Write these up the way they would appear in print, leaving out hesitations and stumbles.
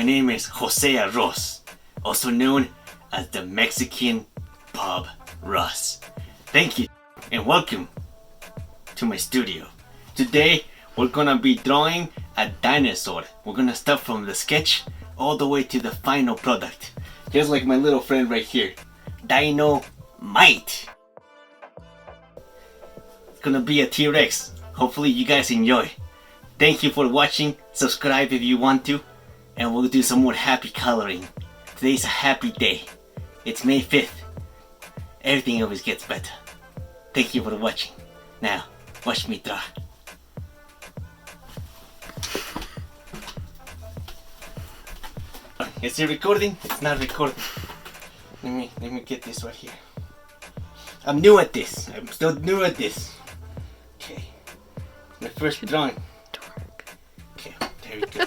My name is Jose Arroz, also known as the Mexican Bob Ross. Thank you and welcome to my studio. Today we're gonna be drawing a dinosaur. We're gonna start from the sketch all the way to the final product. Just like my little friend right here, Dino-Mite. It's gonna be a T-Rex. Hopefully you guys enjoy. Thank you for watching. Subscribe if you want to. And we'll do some more happy coloring. Today's a happy day. It's May 5th. Everything always gets better. Thank you for watching. Now, watch me draw. Is it recording? It's not recording. Let me get this right here. I'm new at this. I'm still new at this. Okay. My first drawing. Okay, there we go.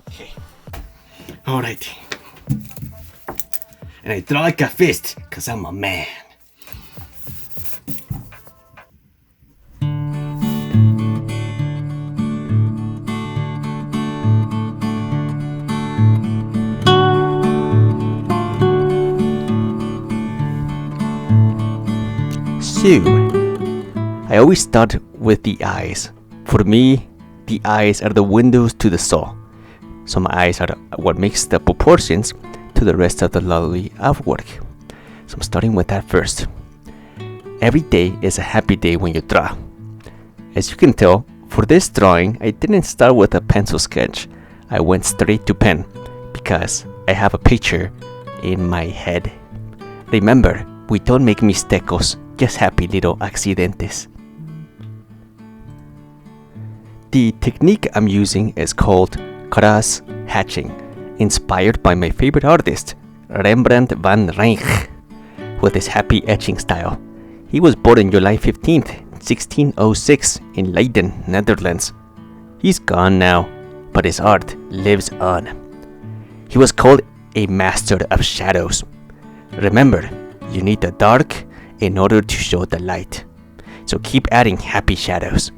Okay. Alright. And I draw like a fist, cause I'm a man. So, I always start with the eyes. For me, the eyes are the windows to the soul. So my eyes are what makes the proportions to the rest of the lovely artwork. So I'm starting with that first. Every day is a happy day when you draw. As you can tell, for this drawing, I didn't start with a pencil sketch. I went straight to pen because I have a picture in my head. Remember, we don't make mistakes, just happy little accidentes. The technique I'm using is called cross hatching, inspired by my favorite artist, Rembrandt van Rijn, with his happy etching style. He was born on July 15th, 1606 in Leiden, Netherlands. He's gone now, but his art lives on. He was called a master of shadows. Remember, you need the dark in order to show the light. So keep adding happy shadows.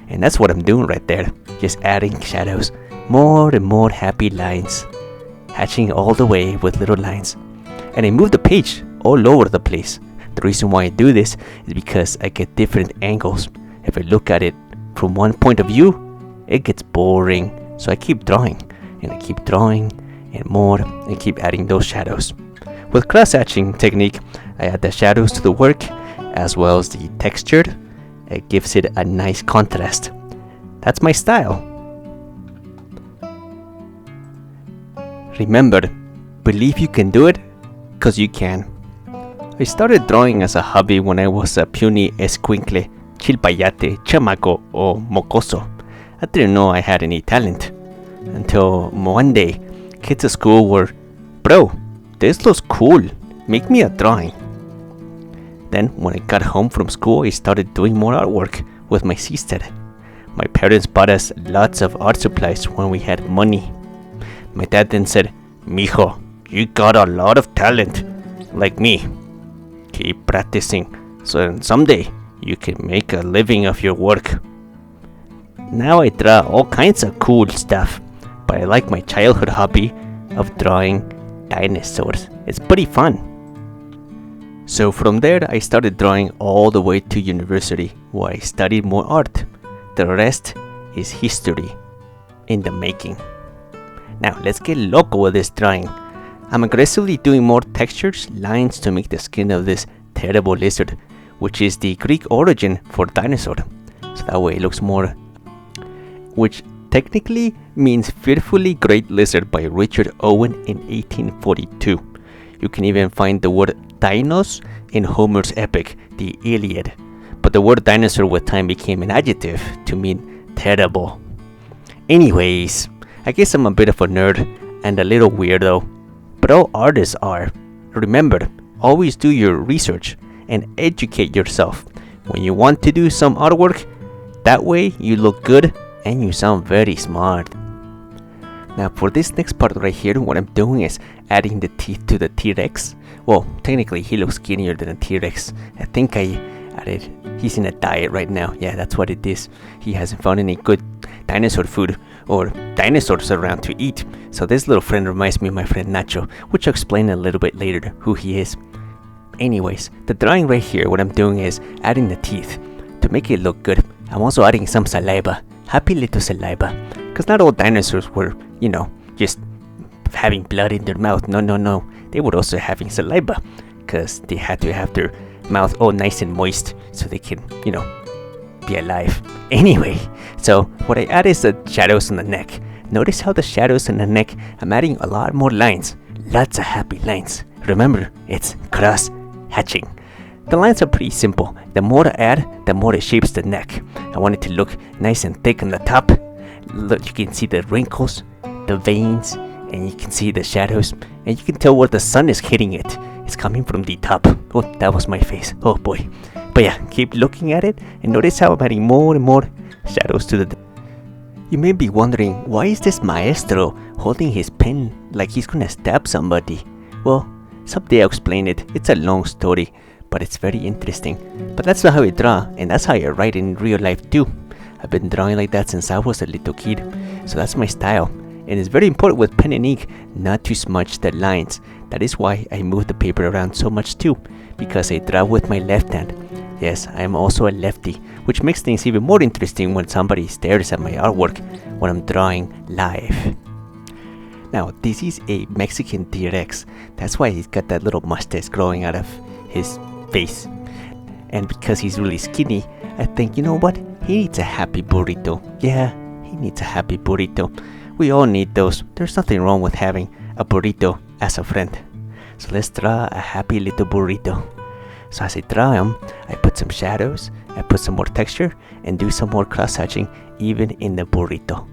And that's what I'm doing right there. Just adding shadows. More and more happy lines. Hatching all the way with little lines. And I move the page all over the place. The reason why I do this is because I get different angles. If I look at it from one point of view, it gets boring. So I keep drawing. And I keep drawing and more. And keep adding those shadows. With cross-hatching technique, I add the shadows to the work as well as the textured. It gives it a nice contrast. That's my style. Remember, believe you can do it, cause you can. I started drawing as a hobby when I was a puny escuincle, chilpayate, chamaco, or mocoso. I didn't know I had any talent. Until one day, kids at school were, "Bro, this looks cool, make me a drawing." Then when I got home from school, I started doing more artwork with my sister. My parents bought us lots of art supplies when we had money. My dad then said, "Mijo, you got a lot of talent, like me. Keep practicing, so someday you can make a living of your work." Now I draw all kinds of cool stuff, but I like my childhood hobby of drawing dinosaurs. It's pretty fun. So from there, I started drawing all the way to university, where I studied more art. The rest is history in the making. Now let's get loco with this drawing. I'm aggressively doing more textures, lines to make the skin of this terrible lizard, which is the Greek origin for dinosaur. So that way it looks more, which technically means Fearfully Great Lizard by Richard Owen in 1842. You can even find the word dinos in Homer's epic, the Iliad. But the word dinosaur with time became an adjective to mean terrible. Anyways, I guess I'm a bit of a nerd and a little weirdo, but all artists are. Remember, always do your research and educate yourself when you want to do some artwork. That way you look good and you sound very smart. Now for this next part right here, what I'm doing is adding the teeth to the T-Rex. Well, technically he looks skinnier than a T-Rex. I think I added, he's in a diet right now. Yeah, that's what it is. He hasn't found any good dinosaur food or dinosaurs around to eat. So this little friend reminds me of my friend Nacho, which I'll explain a little bit later who he is. Anyways, the drawing right here, what I'm doing is adding the teeth. To make it look good, I'm also adding some saliva. Happy little saliva. Because not all dinosaurs were, just having blood in their mouth. No. They were also having saliva. Because they had to have their mouth all nice and moist so they can, be alive. Anyway, so what I add is the shadows on the neck. Notice how the shadows on the neck, I'm adding a lot more lines. Lots of happy lines. Remember, it's cross hatching. The lines are pretty simple. The more I add, the more it shapes the neck. I want it to look nice and thick on the top. Look, you can see the wrinkles, the veins, and you can see the shadows, and you can tell where the sun is hitting it. It's coming from the top. Oh, that was my face. Oh boy. But yeah, keep looking at it and notice how I'm adding more and more shadows to the... You may be wondering, why is this maestro holding his pen like he's gonna stab somebody? Well, someday I'll explain it. It's a long story, but it's very interesting. But that's not how I draw, and that's how I write in real life too. I've been drawing like that since I was a little kid, so that's my style. And it's very important with pen and ink not to smudge the lines. That is why I move the paper around so much too, because I draw with my left hand. Yes, I am also a lefty, which makes things even more interesting when somebody stares at my artwork when I'm drawing live. Now, this is a Mexican T-Rex. That's why he's got that little mustache growing out of his face. And because he's really skinny, I think, you know what? He needs a happy burrito. Yeah, he needs a happy burrito. We all need those. There's nothing wrong with having a burrito as a friend. So let's draw a happy little burrito. So as I draw him, I put some shadows, I put some more texture, and do some more cross-hatching even in the burrito.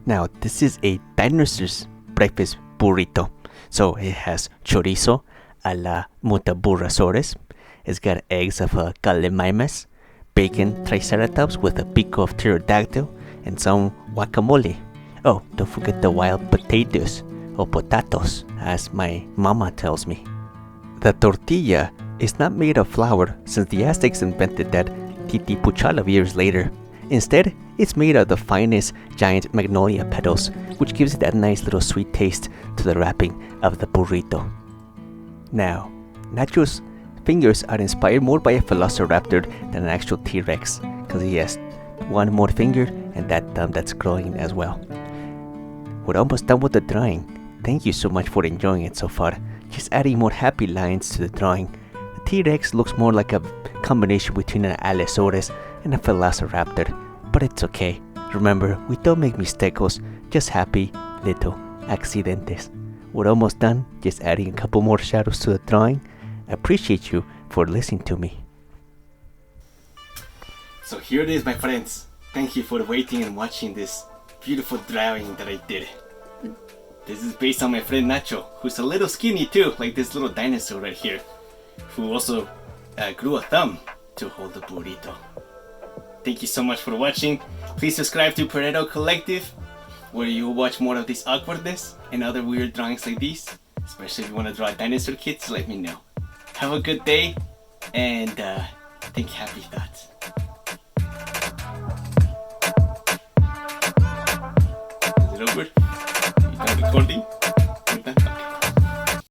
Now, this is a dinosaur's breakfast burrito. So it has chorizo a la mutaburrasaurus. It's got eggs of a gallimimus, bacon triceratops with a pico of pterodactyl, and some guacamole. Oh, don't forget the wild potatoes, or potatos, as my mama tells me. The tortilla is not made of flour since the Aztecs invented that titipuchala years later. Instead, it's made of the finest giant magnolia petals, which gives it that nice little sweet taste to the wrapping of the burrito. Now, Nacho's fingers are inspired more by a velociraptor than an actual T-Rex, because he has one more finger and that thumb that's growing as well. We're almost done with the drawing. Thank you so much for enjoying it so far. Just adding more happy lines to the drawing. The T-Rex looks more like a combination between an Allosaurus and a Velociraptor, but it's okay. Remember, we don't make mistakes, just happy little accidentes. We're almost done, just adding a couple more shadows to the drawing. I appreciate you for listening to me. So here it is, my friends. Thank you for waiting and watching this beautiful drawing that I did. This is based on my friend Nacho, who's a little skinny too, like this little dinosaur right here, who also grew a thumb to hold the burrito. Thank you so much for watching. Please subscribe to Burrito Collective, where you watch more of this awkwardness and other weird drawings like these. Especially if you want to draw dinosaur kids, let me know. Have a good day, and think happy thoughts. Is it over? You done recording?